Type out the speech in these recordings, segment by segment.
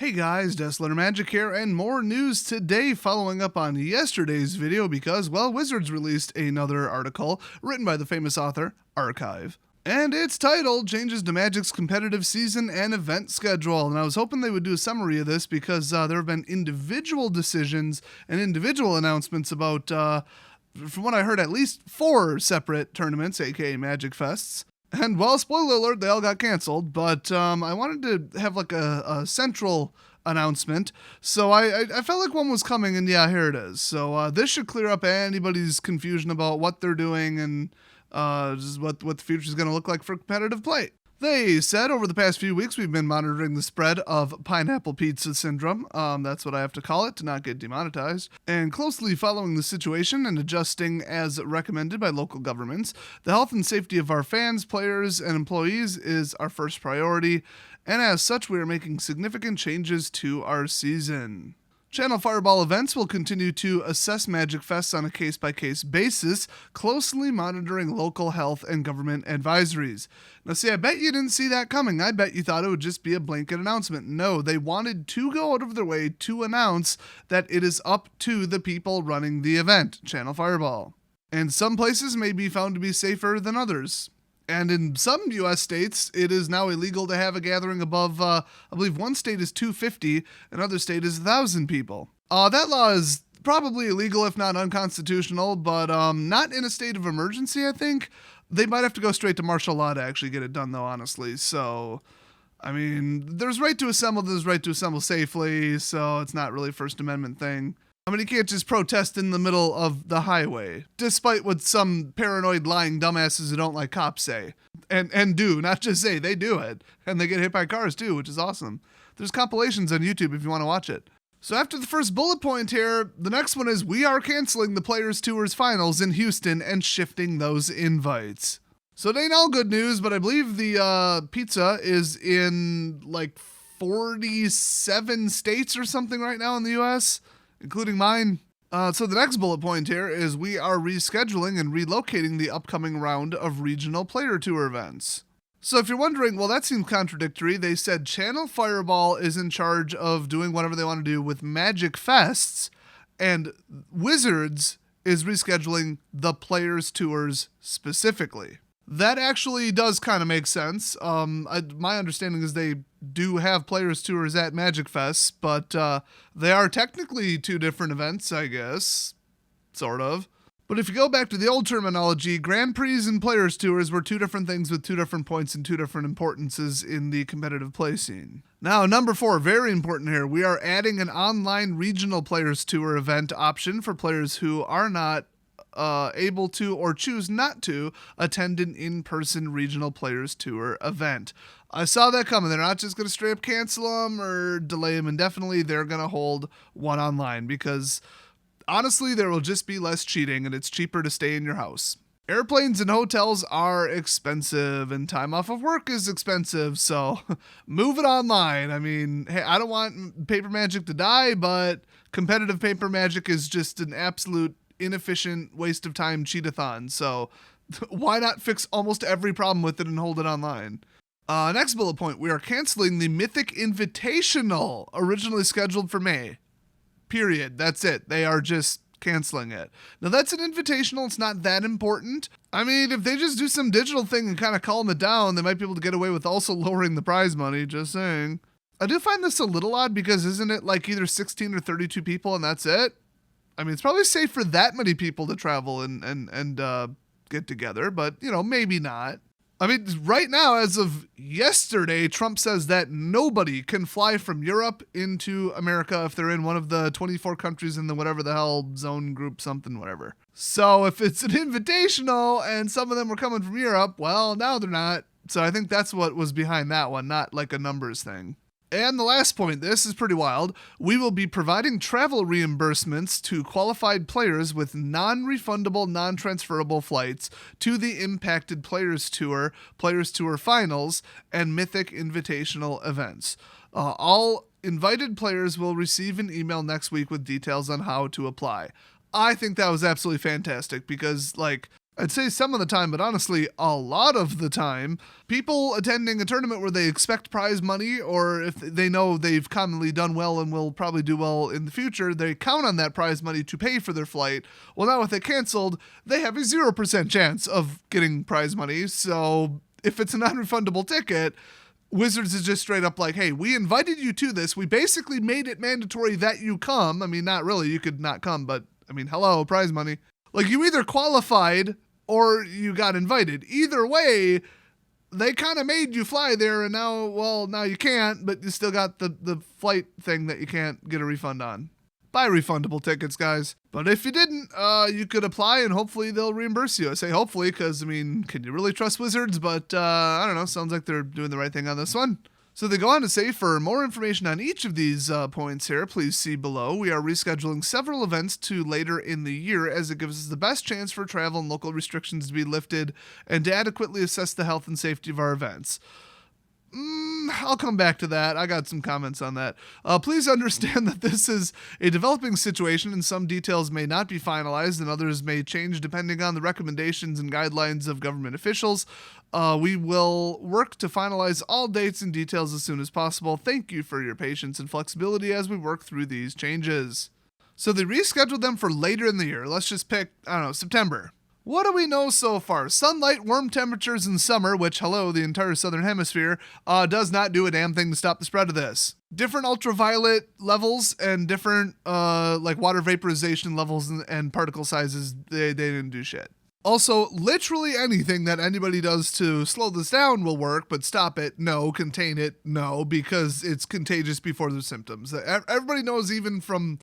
Hey guys, Deslater Magic here, and more news today following up on yesterday's video because, well, Wizards released another article written by the famous author, Archive. And it's titled, Changes to Magic's Competitive Season and Event Schedule. And I was hoping they would do a summary of this because there have been individual decisions and individual announcements about, from what I heard, at least 4 separate tournaments, aka MagicFests. And, well, spoiler alert, they all got canceled, but I wanted to have like a central announcement, so I felt like one was coming, and yeah, here it is. So this should clear up anybody's confusion about what they're doing and just what the future is going to look like for competitive play. They said over the past few weeks we've been monitoring the spread of pineapple pizza syndrome, that's what I have to call it to not get demonetized, and closely following the situation and adjusting as recommended by local governments. The health and safety of our fans, players, and employees is our first priority, and as such we are making significant changes to our season. Channel Fireball events will continue to assess MagicFests on a case-by-case basis, closely monitoring local health and government advisories. Now see, I bet you didn't see that coming. I bet you thought it would just be a blanket announcement. No, they wanted to go out of their way to announce that it is up to the people running the event, Channel Fireball. And some places may be found to be safer than others. And in some U.S. states, it is now illegal to have a gathering above, I believe one state is 250, another state is 1,000 people. That law is probably illegal, if not unconstitutional, but not in a state of emergency, I think. They might have to go straight to martial law to actually get it done, though, honestly. So, I mean, there's right to assemble, there's right to assemble safely, so it's not really a First Amendment thing. I mean, you can't just protest in the middle of the highway, despite what some paranoid lying dumbasses who don't like cops say. And do, not just say, they do it. And they get hit by cars too, which is awesome. There's compilations on YouTube if you want to watch it. So after the first bullet point here, the next one is we are canceling the Players Tours Finals in Houston and shifting those invites. So it ain't all good news, but I believe the pizza is in like 47 states or something right now in the U.S., including mine. So the next bullet point here is we are rescheduling and relocating the upcoming round of regional player tour events. So if you're wondering, well, that seems contradictory. They said Channel Fireball is in charge of doing whatever they want to do with MagicFests, and Wizards is rescheduling the players tours specifically. That actually does kind of make sense. My understanding is they do have players tours at MagicFest, but they are technically 2 different events, I guess. Sort of. But if you go back to the old terminology, Grand Prix and players tours were 2 different things with 2 different points and 2 different importances in the competitive play scene. Now, number 4, very important here. We are adding an online regional players tour event option for players who are not able to or choose not to attend an in-person regional players tour event. I saw that coming. They're not just going to straight up cancel them or delay them indefinitely. They're going to hold one online because honestly, there will just be less cheating and it's cheaper to stay in your house. Airplanes and hotels are expensive and time off of work is expensive, so move it online. I mean, hey, I don't want paper magic to die, but competitive paper magic is just an absolute inefficient waste of time cheat-a-thon, so why not fix almost every problem with it and hold it online? Next bullet point, we are canceling the Mythic Invitational, originally scheduled for May. Period. That's it. They are just canceling it. Now that's an invitational, it's not that important. I mean, if they just do some digital thing and kind of calm it down, they might be able to get away with also lowering the prize money, just saying. I do find this a little odd because isn't it like either 16 or 32 people and that's it? I mean, it's probably safe for that many people to travel and get together, but, you know, maybe not. I mean, right now, as of yesterday, Trump says that nobody can fly from Europe into America if they're in one of the 24 countries in the whatever the hell zone group something, whatever. So if it's an invitational and some of them were coming from Europe, well, now they're not. So I think that's what was behind that one, not like a numbers thing. And the last point, this is pretty wild. We will be providing travel reimbursements to qualified players with non-refundable, non-transferable flights to the impacted Players Tour Finals, and Mythic Invitational events. All invited players will receive an email next week with details on how to apply. I think that was absolutely fantastic because, like, I'd say some of the time, but honestly, a lot of the time, people attending a tournament where they expect prize money, or if they know they've commonly done well and will probably do well in the future, they count on that prize money to pay for their flight. Well, now with it canceled, they have a 0% chance of getting prize money. So if it's a non-refundable ticket, Wizards is just straight up like, hey, we invited you to this. We basically made it mandatory that you come. I mean, not really. You could not come, but I mean, hello, prize money. Like, you either qualified or you got invited. Either way, they kind of made you fly there, and now you can't, but you still got the flight thing that you can't get a refund on. Buy refundable tickets, guys. But if you didn't, you could apply, and hopefully they'll reimburse you. I say hopefully because, I mean, can you really trust Wizards? But I don't know. Sounds like they're doing the right thing on this one. So they go on to say, for more information on each of these points here, please see below. We are rescheduling several events to later in the year as it gives us the best chance for travel and local restrictions to be lifted and to adequately assess the health and safety of our events. I'll come back to that. I got some comments on that. Please understand that this is a developing situation and some details may not be finalized and others may change depending on the recommendations and guidelines of government officials. We will work to finalize all dates and details as soon as possible. Thank you for your patience and flexibility as we work through these changes. So they rescheduled them for later in the year. Let's just pick, September. What do we know so far? Sunlight, warm temperatures in summer, which, hello, the entire southern hemisphere, does not do a damn thing to stop the spread of this. Different ultraviolet levels and different, water vaporization levels and particle sizes, they didn't do shit. Also, literally anything that anybody does to slow this down will work, but stop it, no. Contain it, no, because it's contagious before the symptoms. Everybody knows, even from,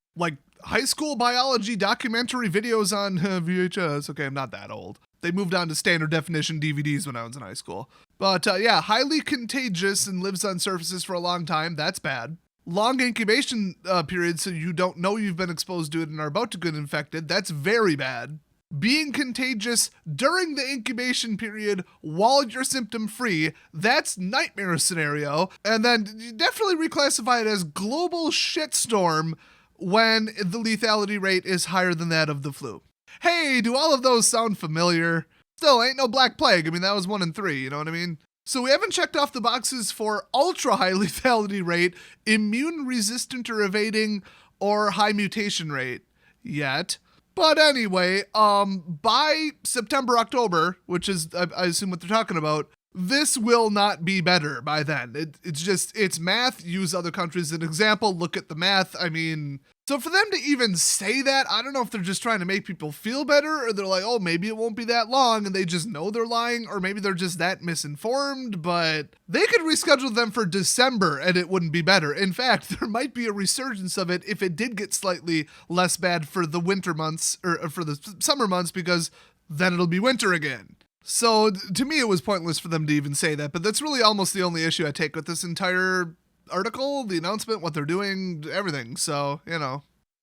high school biology documentary videos on VHS. Okay, I'm not that old. They moved on to standard definition DVDs when I was in high school. But highly contagious and lives on surfaces for a long time. That's bad. Long incubation period, so you don't know you've been exposed to it and are about to get infected. That's very bad. Being contagious during the incubation period while you're symptom free, that's nightmare scenario. And then you definitely reclassify it as global shitstorm when the lethality rate is higher than that of the flu. Hey, do all of those sound familiar? Still, ain't no Black Plague. I mean, that was 1 in 3, you know what I mean? So we haven't checked off the boxes for ultra high lethality rate, immune resistant or evading, or high mutation rate yet. But anyway, by September, October, which is, I assume what they're talking about, this will not be better by then. It's math. Use other countries as an example. Look at the math. I mean, so for them to even say that, I don't know if they're just trying to make people feel better, or they're like, oh, maybe it won't be that long, and they just know they're lying, or maybe they're just that misinformed, but they could reschedule them for December and it wouldn't be better. In fact, there might be a resurgence of it if it did get slightly less bad for the winter months, or for the summer months, because then it'll be winter again. So to me, it was pointless for them to even say that, but that's really almost the only issue I take with this entire article, the announcement, what they're doing, everything. So,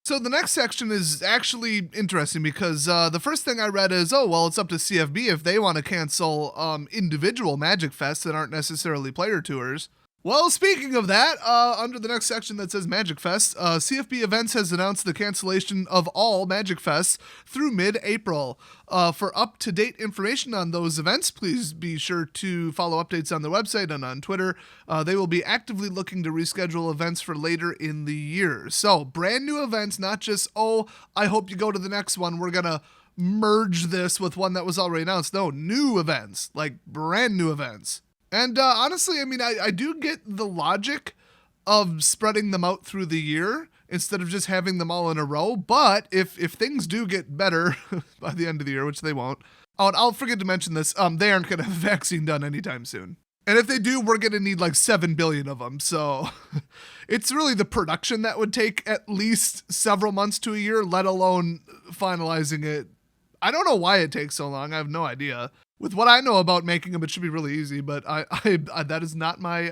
So the next section is actually interesting because the first thing I read is, it's up to CFB if they want to cancel individual MagicFests that aren't necessarily player tours. Well, speaking of that, under the next section that says MagicFest, CFB Events has announced the cancellation of all MagicFests through mid-April. For up-to-date information on those events, please be sure to follow updates on their website and on Twitter. They will be actively looking to reschedule events for later in the year. So, brand new events, not just, I hope you go to the next one. We're going to merge this with one that was already announced. No, new events, like brand new events. And honestly, I mean, I do get the logic of spreading them out through the year instead of just having them all in a row. But if things do get better by the end of the year, which they won't, and I'll forget to mention this, they aren't going to have a vaccine done anytime soon. And if they do, we're going to need like 7 billion of them. So it's really the production that would take at least several months to a year, let alone finalizing it. I don't know why it takes so long. I have no idea. With what I know about making them, it should be really easy, but I that is not my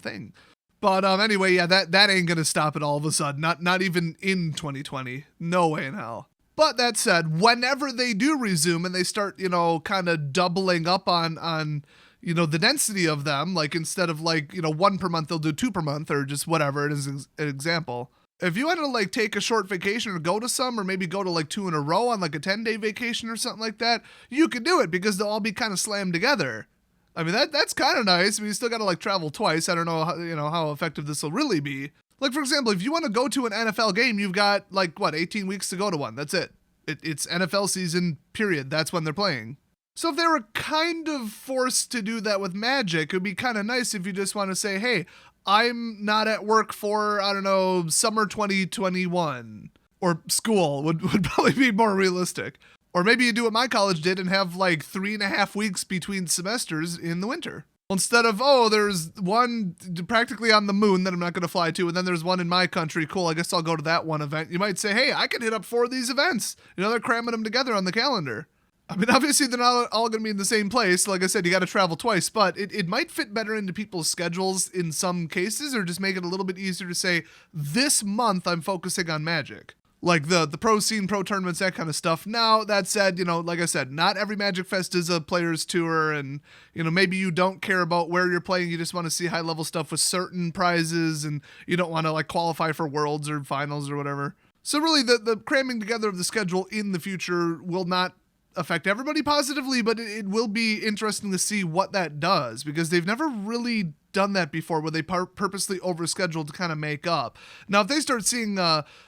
thing. But anyway, yeah, that ain't gonna stop it all of a sudden. Not even in 2020. No way in hell. But that said, whenever they do resume and they start, kind of doubling up on the density of them, like instead of 1 per month, they'll do 2 per month or just whatever it is, an example. If you wanted to like take a short vacation or go to some, or maybe go to like 2 in a row on like a 10-day vacation or something like that, you could do it because they'll all be kind of slammed together. I mean, that's kind of nice. I mean, you still got to like travel twice. I don't know how effective this will really be. Like, for example, if you want to go to an NFL game, you've got like 18 weeks to go to one. That's it. It's NFL season, period. That's when they're playing. So if they were kind of forced to do that with Magic, it would be kind of nice if you just want to say, hey, I'm not at work for, I don't know, summer 2021. Or school would probably be more realistic. Or maybe you do what my college did and have like 3.5 weeks between semesters in the winter. Instead of, there's one practically on the moon that I'm not going to fly to, and then there's one in my country. Cool, I guess I'll go to that one event. You might say, hey, I could hit up 4 of these events. They're cramming them together on the calendar. I mean, obviously, they're not all going to be in the same place. Like I said, you got to travel twice, but it might fit better into people's schedules in some cases, or just make it a little bit easier to say, this month I'm focusing on Magic. Like the pro scene, pro tournaments, that kind of stuff. Now, that said, like I said, not every Magic Fest is a player's tour, and, maybe you don't care about where you're playing. You just want to see high-level stuff with certain prizes, and you don't want to, like, qualify for Worlds or Finals or whatever. So really, the cramming together of the schedule in the future will not affect everybody positively, but it will be interesting to see what that does, because they've never really done that before, where they purposely overscheduled to kind of make up. Now, if they start seeing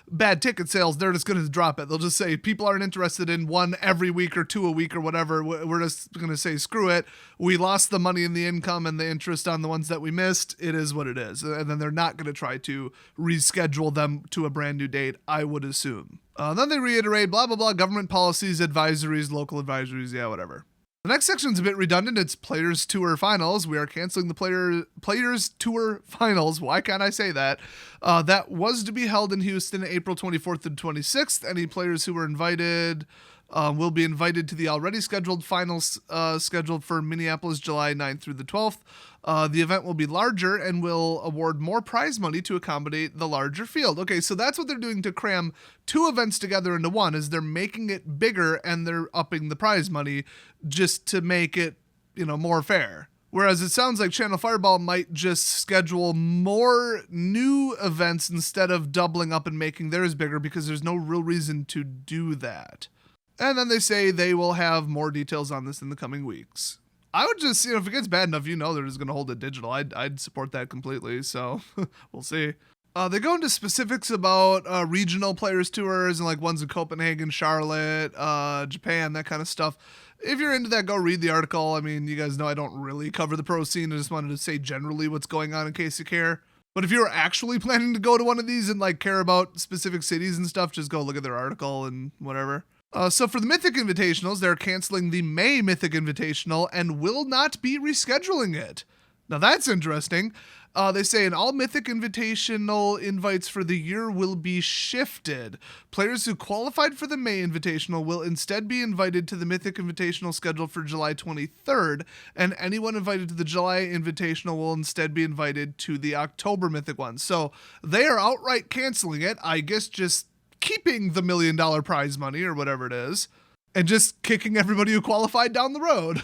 bad ticket sales, they're just going to drop it. They'll just say people aren't interested in 1 every week or 2 a week or whatever. We're just going to say, screw it. We lost the money and the income and the interest on the ones that we missed. It is what it is. And then they're not going to try to reschedule them to a brand new date, I would assume. Then they reiterate, blah, blah, blah, government policies, advisories, local advisories, yeah, whatever. The next section's a bit redundant. It's Players Tour Finals. We are canceling the Players Tour Finals. Why can't I say that? That was to be held in Houston April 24th and 26th. Any players who were invited will be invited to the already scheduled finals scheduled for Minneapolis, July 9th through the 12th. The event will be larger and will award more prize money to accommodate the larger field. Okay, so that's what they're doing to cram 2 events together into one, is they're making it bigger and they're upping the prize money just to make it, more fair. Whereas it sounds like Channel Fireball might just schedule more new events instead of doubling up and making theirs bigger, because there's no real reason to do that. And then they say they will have more details on this in the coming weeks. I would just, if it gets bad enough, they're just going to hold it digital. I'd support that completely, so we'll see. They go into specifics about regional players tours and like ones in Copenhagen, Charlotte, Japan, that kind of stuff. If you're into that, go read the article. I mean, you guys know I don't really cover the pro scene. I just wanted to say generally what's going on in case you care. But if you're actually planning to go to one of these and like care about specific cities and stuff, just go look at their article and whatever. So for the Mythic Invitationals, they're canceling the May Mythic Invitational and will not be rescheduling it. Now that's interesting. They say an all Mythic Invitational invites for the year will be shifted. Players who qualified for the May Invitational will instead be invited to the Mythic Invitational scheduled for July 23rd, and anyone invited to the July Invitational will instead be invited to the October Mythic one. So they are outright canceling it, I guess just keeping the $1 million prize money or whatever it is, and just kicking everybody who qualified down the road.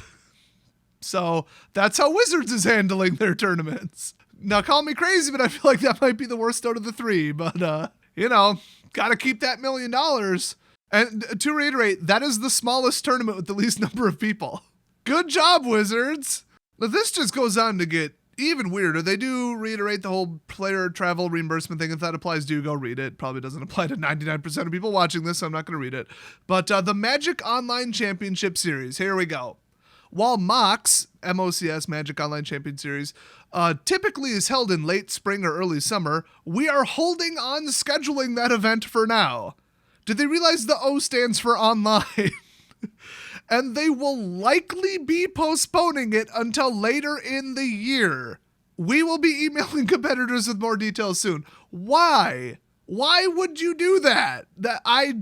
So that's how Wizards is handling their tournaments. Now, call me crazy, but I feel like that might be the worst out of the 3. But, got to keep that $1 million. And to reiterate, that is the smallest tournament with the least number of people. Good job, Wizards. But this just goes on to get even weirder. They do reiterate the whole player travel reimbursement thing. If that applies to you, go read it. Probably doesn't apply to 99% of people watching this, so I'm not going to read it. But the Magic Online Championship Series, here we go. While MOCS, M-O-C-S, Magic Online Champion Series, typically is held in late spring or early summer, we are holding on scheduling that event for now. Did they realize the O stands for online? And they will likely be postponing it until later in the year. We will be emailing competitors with more details soon. Why? Why would you do that? I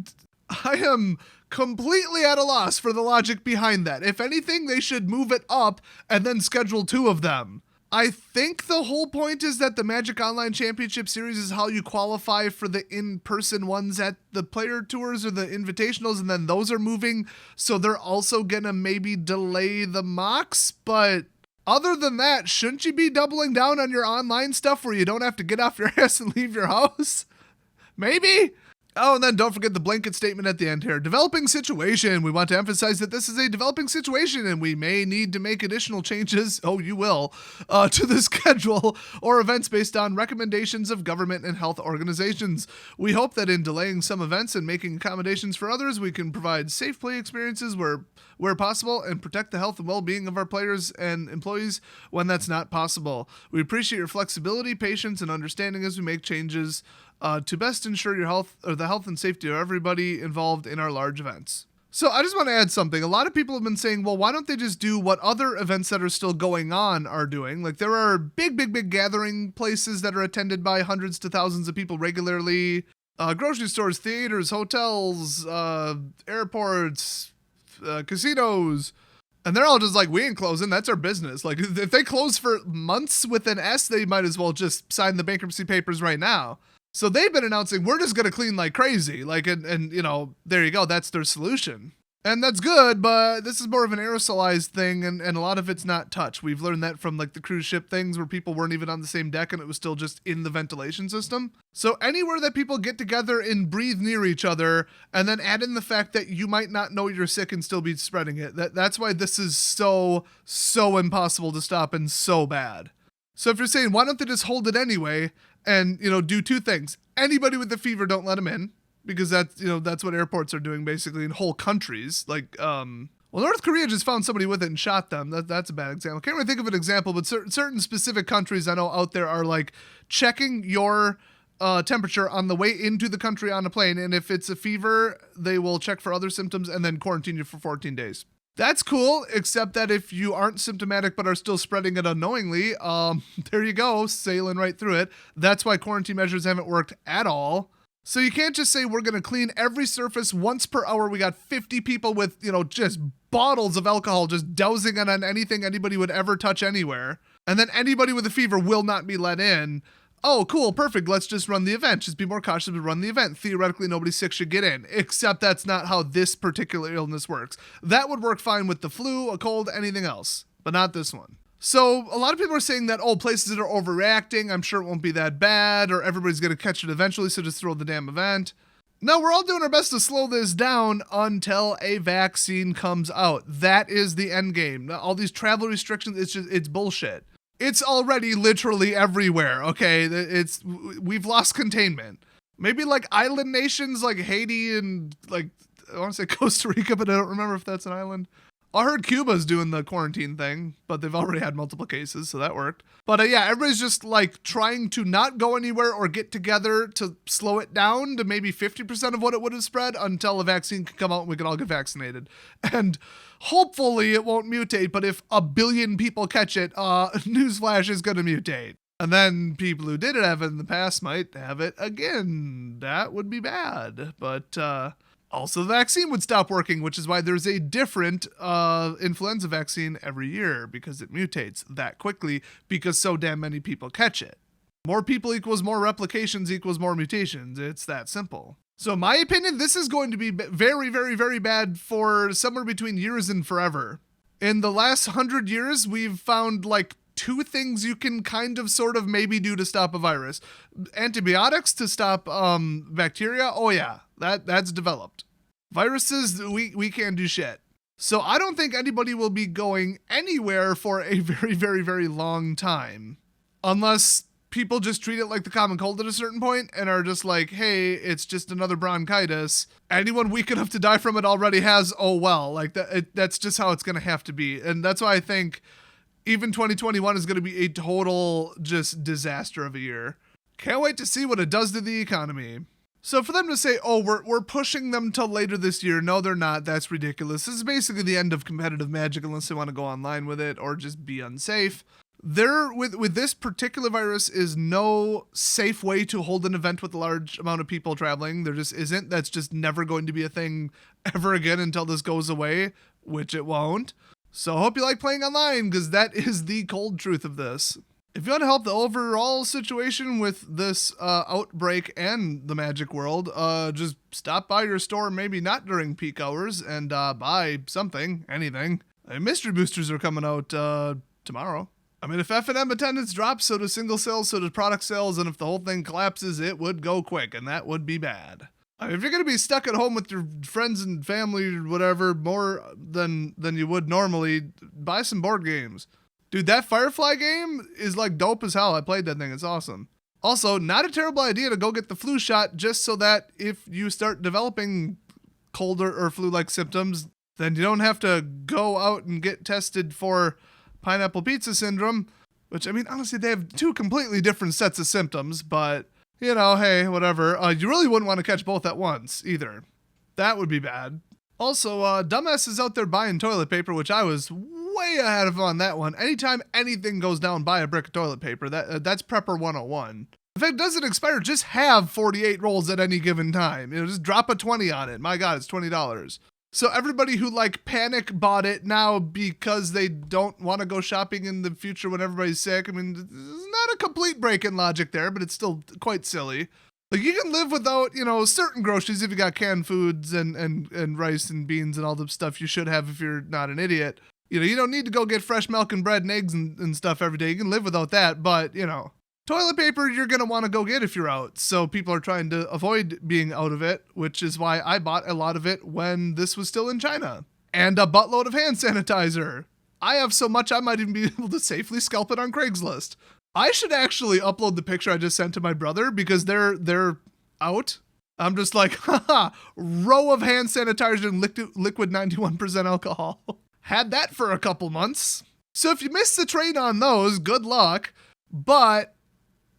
am completely at a loss for the logic behind that. If anything, they should move it up and then schedule 2 of them. I think the whole point is that the Magic Online Championship Series is how you qualify for the in-person ones at the player tours or the invitationals, and then those are moving, so they're also gonna maybe delay the MOCs, but other than that, shouldn't you be doubling down on your online stuff where you don't have to get off your ass and leave your house? Maybe? Oh, and then don't forget the blanket statement at the end here. Developing situation. We want to emphasize that this is a developing situation and we may need to make additional changes, oh, you will, to the schedule or events based on recommendations of government and health organizations. We hope that in delaying some events and making accommodations for others, we can provide safe play experiences where possible and protect the health and well-being of our players and employees when that's not possible. We appreciate your flexibility, patience, and understanding as we make changes to best ensure your health or the health and safety of everybody involved in our large events. So I just want to add something. A lot of people have been saying, well, why don't they just do what other events that are still going on are doing? Like there are big gathering places that are attended by hundreds to thousands of people regularly. Grocery stores, theaters, hotels, airports, casinos. And they're all just like, we ain't closing. That's our business. Like if they close for months with an S, they might as well just sign the bankruptcy papers right now. So they've been announcing, we're just going to clean like crazy. Like, and you know, there you go. That's their solution. And that's good, but this is more of an aerosolized thing, and a lot of it's not touch. We've learned that from like the cruise ship things where people weren't even on the same deck and it was still just in the ventilation system. So anywhere that people get together and breathe near each other, and then add in the fact that you might not know you're sick and still be spreading it. That's why this is so impossible to stop and so bad. So if you're saying, why don't they just hold it anyway and, you know, do two things? Anybody with a fever, don't let them in, because that's, you know, that's what airports are doing basically in whole countries. Like, well, North Korea just found somebody with it and shot them. That's a bad example. Can't really think of an example, but certain specific countries I know out there are like checking your temperature on the way into the country on a plane. And if it's a fever, they will check for other symptoms and then quarantine you for 14 days. That's cool, except that if you aren't symptomatic but are still spreading it unknowingly, there you go, sailing right through it. That's why quarantine measures haven't worked at all. So you can't just say we're going to clean every surface once per hour. We got 50 people with, you know, just bottles of alcohol just dousing it on anything anybody would ever touch anywhere. And then anybody with a fever will not be let in. Oh, cool, perfect. Let's just run the event. Just be more cautious and run the event. Theoretically, nobody sick should get in, except that's not how this particular illness works. That would work fine with the flu, a cold, anything else, but not this one. So a lot of people are saying that, oh, places that are overreacting, I'm sure it won't be that bad, or everybody's going to catch it eventually, so just throw the damn event. No, we're all doing our best to slow this down until a vaccine comes out. That is the end game. All these travel restrictions, it's bullshit. It's already literally everywhere, okay? We've lost containment. Maybe like island nations like Haiti and like, I want to say Costa Rica, but I don't remember if that's an island. I heard Cuba's doing the quarantine thing, but they've already had multiple cases, so that worked. But yeah, everybody's just like trying to not go anywhere or get together to slow it down to maybe 50% of what it would have spread until a vaccine can come out and we can all get vaccinated. And hopefully it won't mutate, but if 1 billion people catch it, newsflash is going to mutate. And then people who did have it in the past might have it again. That would be bad. But also the vaccine would stop working, which is why there's a different influenza vaccine every year, because it mutates that quickly because so damn many people catch it. More people equals more replications equals more mutations. It's that simple. So in my opinion, this is going to be very, very, very bad for somewhere between years and forever. In the last 100 years, we've found like 2 things you can kind of sort of maybe do to stop a virus. Antibiotics to stop bacteria. Oh yeah, that's developed. Viruses, we can't do shit. So I don't think anybody will be going anywhere for a very, very, very long time. Unless people just treat it like the common cold at a certain point and are just like, hey, it's just another bronchitis. Anyone weak enough to die from it already has, oh well. Like that's just how it's going to have to be. And that's why I think even 2021 is going to be a total just disaster of a year. Can't wait to see what it does to the economy. So for them to say, oh, we're pushing them till later this year. No, they're not. That's ridiculous. This is basically the end of competitive Magic unless they want to go online with it or just be unsafe. There, with this particular virus, is no safe way to hold an event with a large amount of people traveling. There just isn't. That's just never going to be a thing ever again until this goes away, which it won't. So I hope you like playing online, because that is the cold truth of this. If you want to help the overall situation with this outbreak and the Magic world, just stop by your store, maybe not during peak hours, and buy something, anything. Mystery boosters are coming out tomorrow. I mean, if F&M attendance drops, so do single sales, so do product sales, and if the whole thing collapses, it would go quick, and that would be bad. I mean, if you're going to be stuck at home with your friends and family or whatever more than you would normally, buy some board games. Dude, that Firefly game is like dope as hell. I played that thing. It's awesome. Also, not a terrible idea to go get the flu shot just so that if you start developing cold or flu-like symptoms, then you don't have to go out and get tested for pineapple pizza syndrome, which, I mean, honestly, they have two completely different sets of symptoms, but, you know, hey, whatever. You really wouldn't want to catch both at once, either. That would be bad. Also, dumbasses out there buying toilet paper, which I was way ahead of on that one. Anytime anything goes down, buy a brick of toilet paper. That's Prepper 101. If it doesn't expire, just have 48 rolls at any given time. You know, just drop a 20 on it. My God, it's $20. So everybody who like panic bought it now because they don't want to go shopping in the future when everybody's sick. I mean, there's not a complete break in logic there, but it's still quite silly. Like, you can live without, you know, certain groceries if you got canned foods and rice and beans and all the stuff you should have if you're not an idiot. You know, you don't need to go get fresh milk and bread and eggs and stuff every day. You can live without that, but, you know, toilet paper you're going to want to go get if you're out. So people are trying to avoid being out of it, which is why I bought a lot of it when this was still in China. And a buttload of hand sanitizer. I have so much I might even be able to safely scalp it on Craigslist. I should actually upload the picture I just sent to my brother because they're out. I'm just like, haha, row of hand sanitizer and liquid 91% alcohol. Had that for a couple months. So if you missed the train on those, good luck. But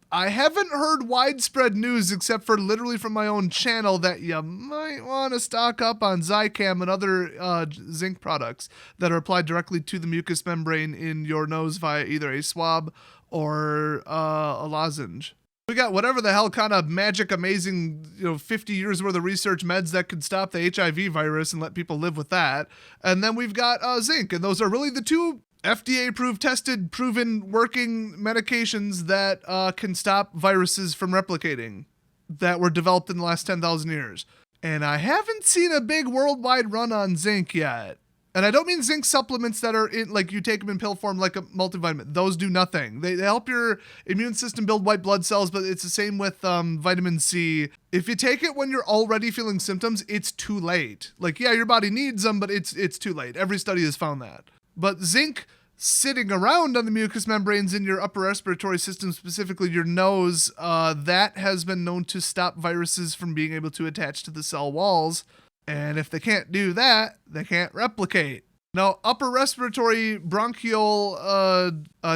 I haven't heard widespread news except for literally from my own channel that you might want to stock up on Zicam and other zinc products that are applied directly to the mucous membrane in your nose via either a swab or a lozenge. We got whatever the hell kind of magic, amazing, 50 years worth of research meds that could stop the HIV virus and let people live with that. And then we've got zinc, and those are really the two FDA-approved, tested, proven, working medications that can stop viruses from replicating that were developed in the last 10,000 years. And I haven't seen a big worldwide run on zinc yet. And I don't mean zinc supplements that are in, like you take them in pill form like a multivitamin. Those do nothing. They help your immune system build white blood cells, but it's the same with vitamin C. If you take it when you're already feeling symptoms, it's too late. Like, yeah, your body needs them, but it's too late. Every study has found that. But zinc sitting around on the mucous membranes in your upper respiratory system, specifically your nose, that has been known to stop viruses from being able to attach to the cell walls. And if they can't do that, they can't replicate. Now, upper respiratory bronchial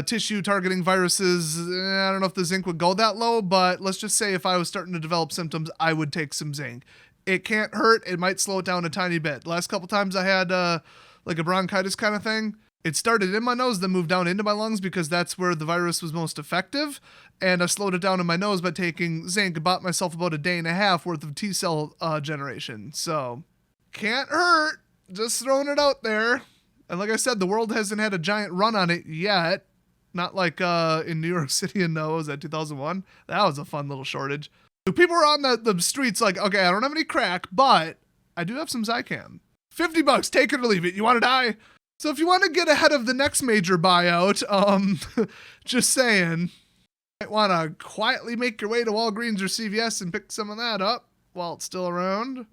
tissue targeting viruses, I don't know if the zinc would go that low, but let's just say if I was starting to develop symptoms, I would take some zinc. It can't hurt. It might slow it down a tiny bit. The last couple times I had like a bronchitis kind of thing, it started in my nose, then moved down into my lungs because that's where the virus was most effective. And I slowed it down in my nose by taking zinc, bought myself about a day and a half worth of T-cell generation. So, can't hurt. Just throwing it out there. And like I said, the world hasn't had a giant run on it yet. Not like in New York City in, was that 2001? That was a fun little shortage. People were on the streets like, okay, I don't have any crack, but I do have some Zicam. $50, take it or leave it. You want to die? So if you want to get ahead of the next major buyout, just saying, you might want to quietly make your way to Walgreens or CVS and pick some of that up while it's still around.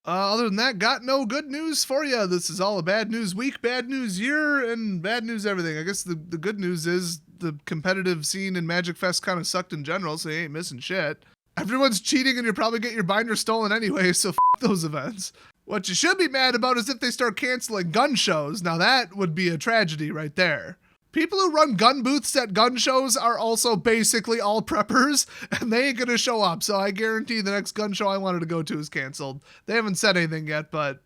Other than that, got no good news for you. This is all a bad news week, bad news year, and bad news everything. I guess the good news is the competitive scene in MagicFests kind of sucked in general, so you ain't missing shit. Everyone's cheating and you'll probably get your binder stolen anyway, so f*** those events. What you should be mad about is if they start canceling gun shows. Now that would be a tragedy right there. People who run gun booths at gun shows are also basically all preppers, and they ain't gonna show up. So I guarantee the next gun show I wanted to go to is canceled. They haven't said anything yet, but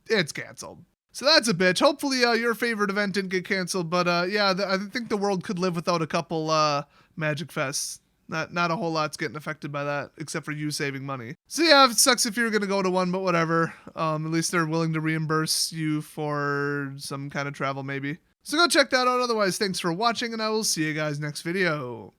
it's canceled. So that's a bitch. Hopefully your favorite event didn't get canceled, but yeah, I think the world could live without a couple MagicFests. Not a whole lot's getting affected by that, except for you saving money. So yeah, it sucks if you're going to go to one, but whatever. At least they're willing to reimburse you for some kind of travel, maybe. So go check that out. Otherwise, thanks for watching, and I will see you guys next video.